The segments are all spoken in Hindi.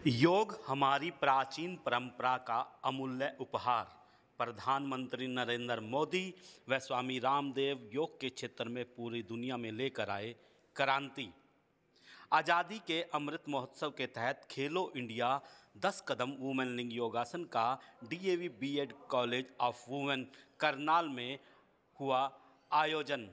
योग हमारी प्राचीन परंपरा का अमूल्य उपहार। प्रधानमंत्री नरेंद्र मोदी व स्वामी रामदेव योग के क्षेत्र में पूरी दुनिया में लेकर आए क्रांति। आज़ादी के अमृत महोत्सव के तहत खेलो इंडिया 10 कदम वुमेन लिंग योगासन का DAV B.Ed college of women Karnal में हुआ आयोजन।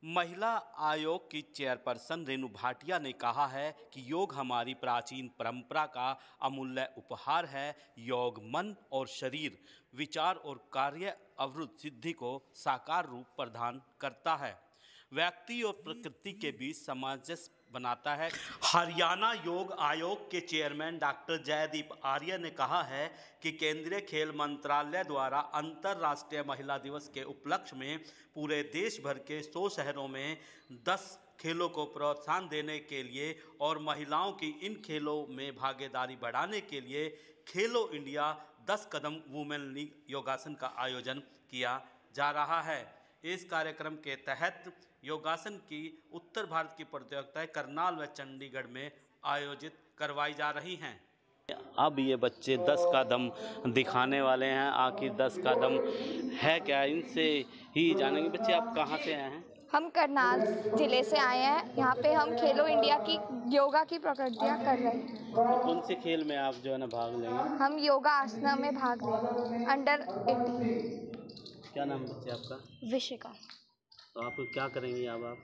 महिला आयोग की चेयरपर्सन रेणु भाटिया ने कहा है कि योग हमारी प्राचीन परंपरा का अमूल्य उपहार है। योग मन और शरीर, विचार और कार्य अवरुद्ध सिद्धि को साकार रूप प्रदान करता है, व्यक्ति और प्रकृति के बीच सामंजस्य बनाता है। हरियाणा योग आयोग के चेयरमैन डॉक्टर जयदीप आर्य ने कहा है कि केंद्रीय खेल मंत्रालय द्वारा अंतर्राष्ट्रीय महिला दिवस के उपलक्ष्य में पूरे देश भर के 100 शहरों में 10 खेलों को प्रोत्साहन देने के लिए और महिलाओं की इन खेलों में भागीदारी बढ़ाने के लिए खेलो इंडिया 10 कदम वुमेन लीग योगासन का आयोजन किया जा रहा है। इस कार्यक्रम के तहत योगासन की उत्तर भारत की प्रतियोगिताएं करनाल व चंडीगढ़ में आयोजित करवाई जा रही हैं। अब ये बच्चे 10 कदम दिखाने वाले हैं। आखिर 10 कदम है क्या, इनसे ही जानेंगे। बच्चे आप कहाँ से आए हैं? हम करनाल जिले से आए हैं। यहाँ पे हम खेलो इंडिया की योगा की प्रतियोगिता कर रहे हैं। तो कौन से खेल में आप जो है ना भाग लेंगे? हम योगा आसना में भाग ले रहे हैं, अंडर 18। क्या नाम बच्चे आपका? विशिका। तो आप क्या करेंगे अब आप?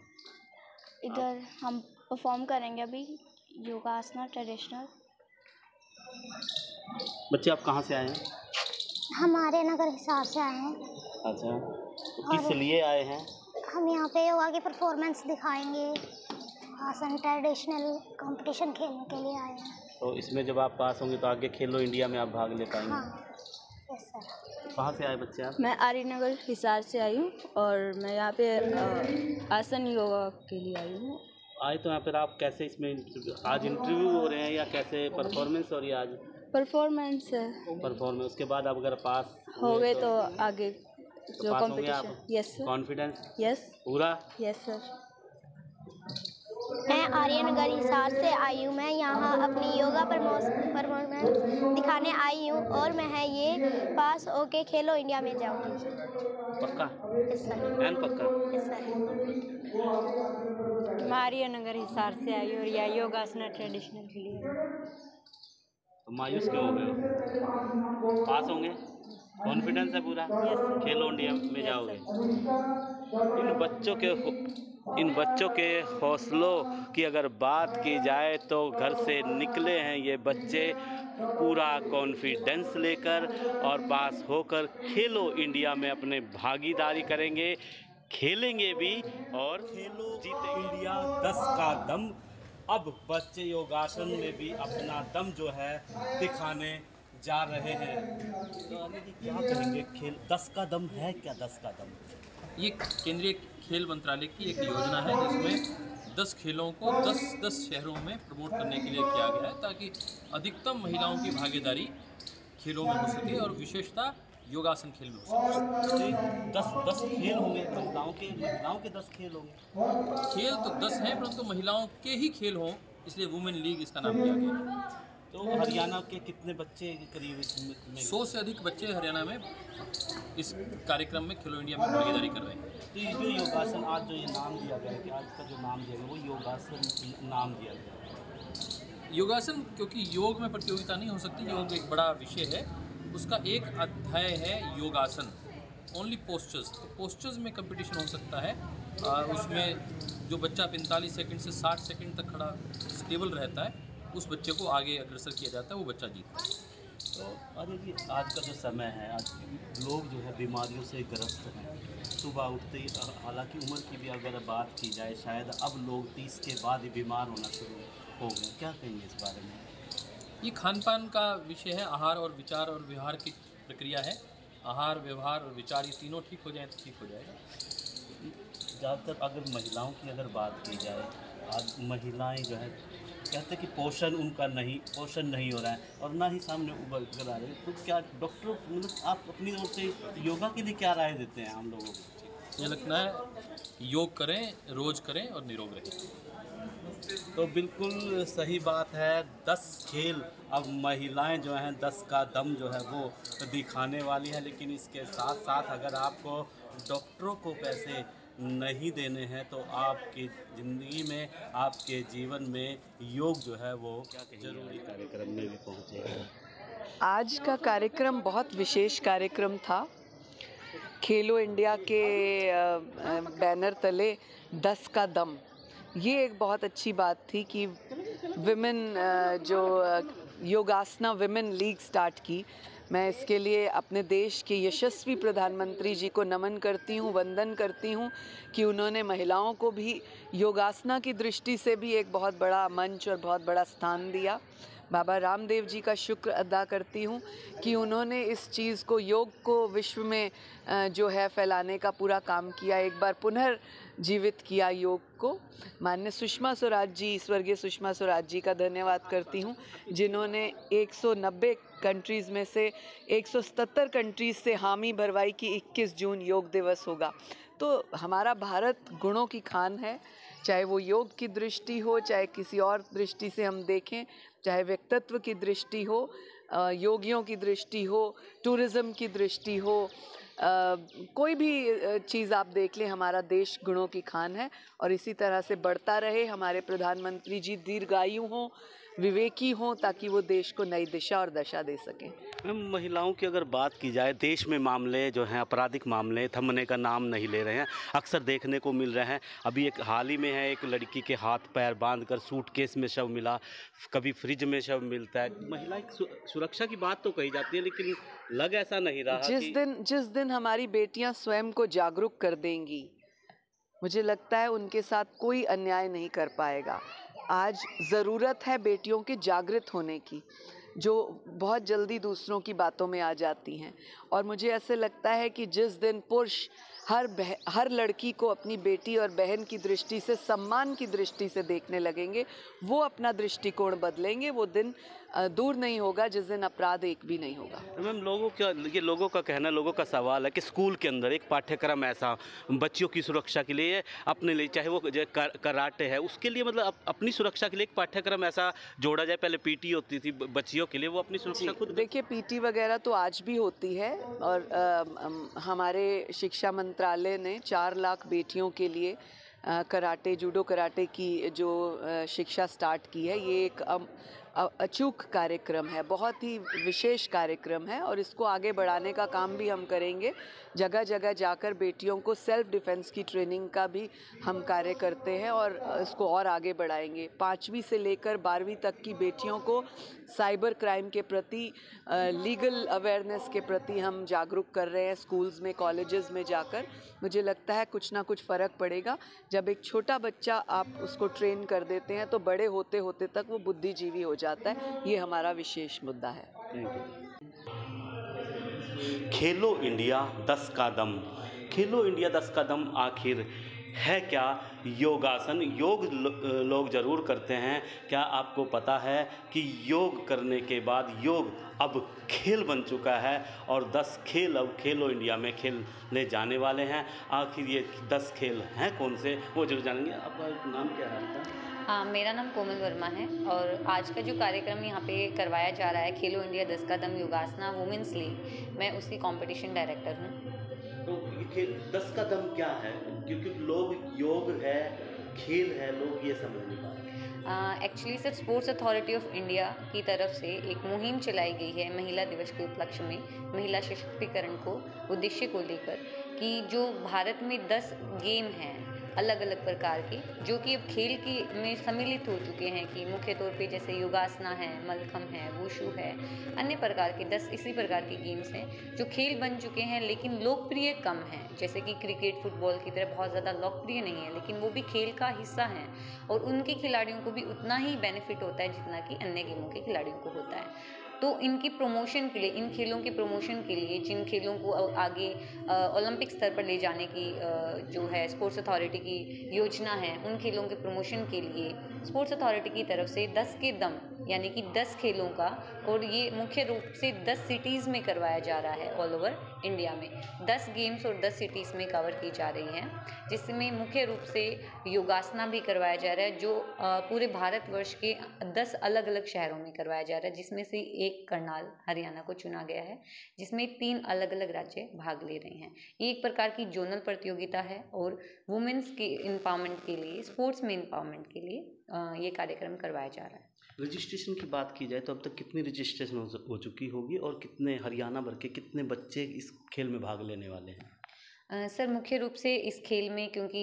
इधर हम परफॉर्म करेंगे अभी योगा आसना ट्रेडिशनल। बच्चे आप कहाँ से आए हैं? हमारे नगर हिसार से आए हैं। अच्छा, तो किस लिए आए हैं? हम यहाँ पे योगा की परफॉर्मेंस दिखाएंगे, आसन ट्रेडिशनल कंपटीशन खेलने के लिए आए हैं। तो इसमें जब आप पास होंगे तो आगे खेलो इंडिया में आप भाग ले पाएंगे? हाँ, यस सर। कहाँ से आए बच्चे आप? मैं आर्यनगर हिसार से आई हूँ और मैं यहाँ पे आसन योगा के लिए आई हूँ। आए तो यहाँ पर आप कैसे इसमें आज इंटरव्यू हो रहे हैं या कैसे परफॉर्मेंस हो रही है? आज परफॉर्मेंस है। परफॉर्मेंस उसके बाद आप अगर पास हो गए तो आगे जो पास होंगे आप? Competition. Yes sir. Confidence? Yes पूरा? Yes sir. मैं आर्यनगर हिसार से आई हूँ। मैं यहाँ अपनी योगा परफॉर्मेंस दिखाने आई हूँ और मैं ये पास होके खेलो इंडिया में जाऊँगी। पक्का? Yes sir. एन पक्का? Yes sir. मैं आर्यनगर हिसार से आई हूँ और यह योगासना ट्रेडिशनल के लिए। तो मायूस क्यों हो गए हो? पास होंगे? कॉन्फिडेंस है पूरा? यस। खेलो इंडिया में जाओगे? इन बच्चों के हौसलों की अगर बात की जाए तो घर से निकले हैं ये बच्चे पूरा कॉन्फिडेंस लेकर और पास होकर खेलो इंडिया में अपने भागीदारी करेंगे, खेलेंगे भी और जीतेंगे। इंडिया 10 का दम। अब बच्चे योगासन में भी अपना दम जो है दिखाने जा रहे हैं। तो अभी क्या कहेंगे? खेल 10 का दम है क्या? 10 का दम ये केंद्रीय खेल मंत्रालय की एक योजना है जिसमें 10 खेलों को 10 शहरों में प्रमोट करने के लिए किया गया है ताकि अधिकतम महिलाओं की भागीदारी खेलों में हो सके और विशेषता योगासन खेल में हो सके। 10 खेल होंगे महिलाओं के 10 खेल होंगे। खेल तो 10 हैं परंतु महिलाओं के ही खेल हों इसलिए वुमेन लीग इसका नाम दिया गया है। तो हरियाणा के कितने बच्चे करीब इसमें? 100 से अधिक बच्चे हरियाणा में इस कार्यक्रम में खेलो इंडिया में भागीदारी कर रहे हैं। तो ये जो योगासन आज जो ये नाम दिया गया है कि आज का जो नाम दिया गया वो योगासन नाम दिया गया है। योगासन क्योंकि योग में प्रतियोगिता नहीं हो सकती, योग एक बड़ा विषय है, उसका एक अध्याय है योगासन, ओनली पोस्चर्स। तो पोस्चर्स में कंपटीशन हो सकता है। उसमें जो बच्चा 45 सेकंड से 60 सेकंड तक खड़ा स्टेबल रहता है उस बच्चे को आगे अग्रसर किया जाता है, वो बच्चा जीतता है। तो अरे जी आज का जो समय है, आज लोग जो है बीमारियों से ग्रस्त हैं। सुबह उठते ही, हालांकि उम्र की भी अगर बात की जाए शायद अब लोग 30 के बाद ही बीमार होना शुरू हो गए। क्या कहेंगे इस बारे में? ये खान पान का विषय है। आहार और विचार और व्यवहार की प्रक्रिया है। आहार, व्यवहार और विचार ये तीनों ठीक हो जाए तो ठीक हो जाएगा। ज़्यादातर अगर महिलाओं की अगर बात की जाए, आज महिलाएं जो है कहते हैं कि पोषण नहीं हो रहा है और ना ही सामने उभर कर आ रहे हैं। तो क्या डॉक्टर मतलब आप अपनी ओर से योगा के लिए क्या राय देते हैं हम लोगों को? मुझे लगता है योग करें, रोज़ करें और निरोग रहें। तो बिल्कुल सही बात है। 10 खेल अब महिलाएं जो हैं 10 का दम जो है वो दिखाने वाली है, लेकिन इसके साथ साथ अगर आपको डॉक्टरों को पैसे नहीं देने हैं तो आपकी ज़िंदगी में, आपके जीवन में योग जो है वो जरूरी कार्यक्रम में भी पहुँचे। आज का कार्यक्रम बहुत विशेष कार्यक्रम था। खेलो इंडिया के बैनर तले 10 का दम, ये एक बहुत अच्छी बात थी कि विमेन जो योगासना विमेन लीग स्टार्ट की। मैं इसके लिए अपने देश के यशस्वी प्रधानमंत्री जी को नमन करती हूँ, वंदन करती हूँ कि उन्होंने महिलाओं को भी योगासना की दृष्टि से भी एक बहुत बड़ा मंच और बहुत बड़ा स्थान दिया। बाबा रामदेव जी का शुक्र अदा करती हूँ कि उन्होंने इस चीज़ को, योग को विश्व में जो है फैलाने का पूरा काम किया, एक बार पुनर्जीवित किया योग को। माननीय सुषमा स्वराज जी, स्वर्गीय सुषमा स्वराज जी का धन्यवाद करती हूँ, जिन्होंने 190 कंट्रीज़ में से 177 कंट्रीज़ से हामी भरवाई कि 21 जून योग दिवस होगा। तो हमारा भारत गुणों की खान है, चाहे वो योग की दृष्टि हो, चाहे किसी और दृष्टि से हम देखें, चाहे व्यक्तित्व की दृष्टि हो, योगियों की दृष्टि हो, टूरिज़्म की दृष्टि हो, कोई भी चीज़ आप देख लें, हमारा देश गुणों की खान है और इसी तरह से बढ़ता रहे। हमारे प्रधानमंत्री जी दीर्घायु हों, विवेकी हों, ताकि वो देश को नई दिशा और दशा दे सकें। महिलाओं की अगर बात की जाए, देश में मामले जो हैं, आपराधिक मामले थमने का नाम नहीं ले रहे हैं, अक्सर देखने को मिल रहे हैं। अभी एक हाल ही में है, एक लड़की के हाथ पैर बांधकर सूटकेस में शव मिला, कभी फ्रिज में शव मिलता है। महिला की सुरक्षा की बात तो कही जाती है, लेकिन लग ऐसा नहीं रहा। जिस दिन हमारी बेटियां स्वयं को जागरूक कर देंगी, मुझे लगता है उनके साथ कोई अन्याय नहीं कर पाएगा। आज ज़रूरत है बेटियों के जागृत होने की, जो बहुत जल्दी दूसरों की बातों में आ जाती हैं। और मुझे ऐसे लगता है कि जिस दिन पुरुष हर लड़की को अपनी बेटी और बहन की दृष्टि से, सम्मान की दृष्टि से देखने लगेंगे, वो अपना दृष्टिकोण बदलेंगे, वो दिन दूर नहीं होगा जिस दिन अपराध एक भी नहीं होगा। मैम, लोगों का कहना, लोगों का सवाल है कि स्कूल के अंदर एक पाठ्यक्रम ऐसा बच्चियों की सुरक्षा के लिए, अपने लिए, चाहे वो कराटे है, उसके लिए मतलब अपनी सुरक्षा के लिए एक पाठ्यक्रम ऐसा जोड़ा जाए। पहले पीटी होती थी बच्चियों के लिए, वो अपनी सुरक्षा खुद। देखिए, पीटी वगैरह तो आज भी होती है और हमारे शिक्षा मंत्रालय ने 4 लाख बेटियों के लिए कराटे, जूडो कराटे की जो शिक्षा स्टार्ट की है। ये एक अचूक कार्यक्रम है, बहुत ही विशेष कार्यक्रम है और इसको आगे बढ़ाने का काम भी हम करेंगे। जगह जगह जाकर बेटियों को सेल्फ डिफेंस की ट्रेनिंग का भी हम कार्य करते हैं और इसको और आगे बढ़ाएंगे। 5वीं से लेकर 12वीं तक की बेटियों को साइबर क्राइम के प्रति, लीगल अवेयरनेस के प्रति हम जागरूक कर रहे हैं स्कूल्स में, कॉलेजेस में जाकर। मुझे लगता है कुछ ना कुछ फ़र्क पड़ेगा। जब एक छोटा बच्चा आप उसको ट्रेन कर देते हैं तो बड़े होते होते तक वो बुद्धिजीवी हो जाता है। ये हमारा विशेष मुद्दा है। खेलो इंडिया 10 का दम, खेलो इंडिया 10 का दम आखिर है क्या? योगासन, योग लोग ज़रूर करते हैं। क्या आपको पता है कि योग करने के बाद योग अब खेल बन चुका है और 10 खेल अब खेलो इंडिया में खेलने जाने वाले हैं। आखिर ये 10 खेल हैं कौन से, वो जरूर जानेंगे। आपका नाम क्या है आपका? हाँ, मेरा नाम कोमल वर्मा है और आज का जो कार्यक्रम यहाँ पे करवाया जा रहा है, खेलो इंडिया 10 का दम योगासना वुमेंस लीग, मैं उसकी कंपटीशन डायरेक्टर हूँ। तो ये 10 का दम क्या है? क्योंकि लोग योग है, खेल है, लोग ये समझ नहीं पाते। Actually sir, sports authority of India की तरफ से एक मुहिम चलाई गई है महिला दिवस के उपलक्ष्य में, महिला सशक्तिकरण को उद्देश्य को लेकर, कि जो भारत में 10 गेम हैं अलग अलग प्रकार के, जो कि अब खेल की में सम्मिलित हो चुके हैं, कि मुख्य तौर पे जैसे योगासना है, मलखम है, वुशु है, अन्य प्रकार के 10 इसी प्रकार के गेम्स हैं जो खेल बन चुके हैं, लेकिन लोकप्रिय कम हैं। जैसे कि क्रिकेट, फुटबॉल की तरह बहुत ज़्यादा लोकप्रिय नहीं है, लेकिन वो भी खेल का हिस्सा हैं और उनके खिलाड़ियों को भी उतना ही बेनिफिट होता है जितना कि अन्य गेमों के खिलाड़ियों को होता है। तो इनकी प्रमोशन के लिए, इन खेलों के प्रमोशन के लिए, जिन खेलों को आगे ओलंपिक स्तर पर ले जाने की जो है स्पोर्ट्स अथॉरिटी की योजना है, उन खेलों के प्रमोशन के लिए स्पोर्ट्स अथॉरिटी की तरफ से 10 के दम यानी कि 10 खेलों का, और ये मुख्य रूप से 10 सिटीज़ में करवाया जा रहा है ऑल ओवर इंडिया में। 10 गेम्स और 10 सिटीज़ में कवर की जा रही हैं, जिसमें मुख्य रूप से योगासना भी करवाया जा रहा है, जो पूरे भारतवर्ष के 10 अलग अलग शहरों में करवाया जा रहा है, जिसमें से एक करनाल हरियाणा को चुना गया है, जिसमें 3 अलग अलग राज्य भाग ले रहे हैं। ये एक प्रकार की जोनल प्रतियोगिता है और वुमेन्स के एम्पावरमेंट के लिए, स्पोर्ट्स में एम्पावरमेंट के लिए ये कार्यक्रम करवाया जा रहा है। रजिस्ट्रेशन की बात की जाए तो अब तक कितनी रजिस्ट्रेशन हो चुकी होगी और कितने हरियाणा भर के कितने बच्चे इस खेल में भाग लेने वाले हैं? सर मुख्य रूप से इस खेल में क्योंकि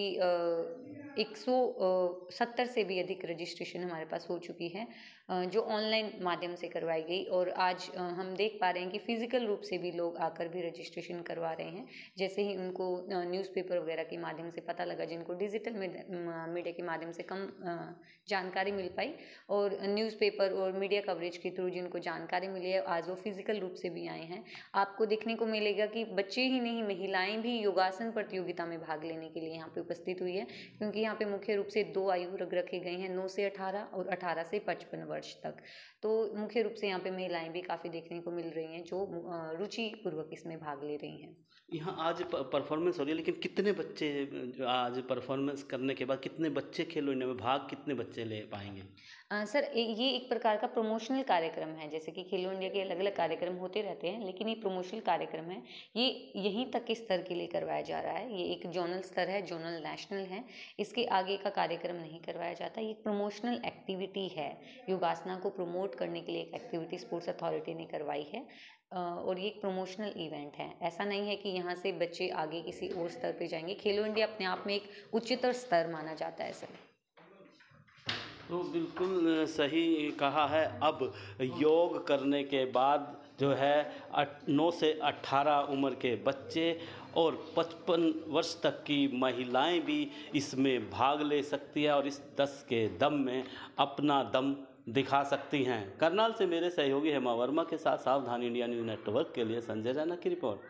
170 से भी अधिक रजिस्ट्रेशन हमारे पास हो चुकी है, जो ऑनलाइन माध्यम से करवाई गई, और आज हम देख पा रहे हैं कि फिज़िकल रूप से भी लोग आकर भी रजिस्ट्रेशन करवा रहे हैं। जैसे ही उनको न्यूज़पेपर वगैरह के माध्यम से पता लगा, जिनको डिजिटल मीडिया के माध्यम से कम जानकारी मिल पाई, और न्यूज़पेपर और मीडिया कवरेज के थ्रू जिनको जानकारी मिली है, आज वो फिज़िकल रूप से भी आए हैं। आपको देखने को मिलेगा कि बच्चे ही नहीं, महिलाएं भी योगासन प्रतियोगिता में भाग लेने के लिए यहाँ पे उपस्थित हुई है, क्योंकि यहाँ पे मुख्य रूप से 2 आयु वर्ग रखे गए हैं, 9 से 18 और 18 से 55 वर्ष तक। तो मुख्य रूप से यहाँ पे महिलाएं भी काफ़ी देखने को मिल रही हैं, जो रुचि पूर्वक इसमें भाग ले रही हैं। यहाँ आज परफॉर्मेंस हो रही है, लेकिन कितने बच्चे आज परफॉर्मेंस करने के बाद कितने बच्चे खेलो इंडिया में भाग कितने बच्चे ले पाएंगे? सर ये एक प्रकार का प्रमोशनल कार्यक्रम है। जैसे कि खेलो इंडिया के अलग अलग कार्यक्रम होते रहते हैं, लेकिन ये प्रमोशनल कार्यक्रम है, ये यहीं तक के स्तर के लिए करवाया जा रहा है। ये एक जोनल स्तर है, जोनल नेशनल है, इसके आगे का कार्यक्रम नहीं करवाया जाता। ये एक प्रमोशनल एक्टिविटी है, योगासना को प्रमोट करने के लिए एक एक्टिविटी स्पोर्ट्स अथॉरिटी ने करवाई है, और ये एक प्रमोशनल इवेंट है। ऐसा नहीं है कि यहाँ से बच्चे आगे किसी और स्तर पे जाएंगे। खेलो इंडिया अपने आप में एक उच्चतर स्तर माना जाता है सर। तो बिल्कुल सही कहा है। अब योग करने के बाद जो है 9 से 18 उम्र के बच्चे और 55 वर्ष तक की महिलाएं भी इसमें भाग ले सकती है और इस 10 के दम में अपना दम दिखा सकती हैं। करनाल से मेरे सहयोगी हेमा वर्मा के साथ सावधान इंडिया न्यूज़ नेटवर्क के लिए संजय रैना की रिपोर्ट।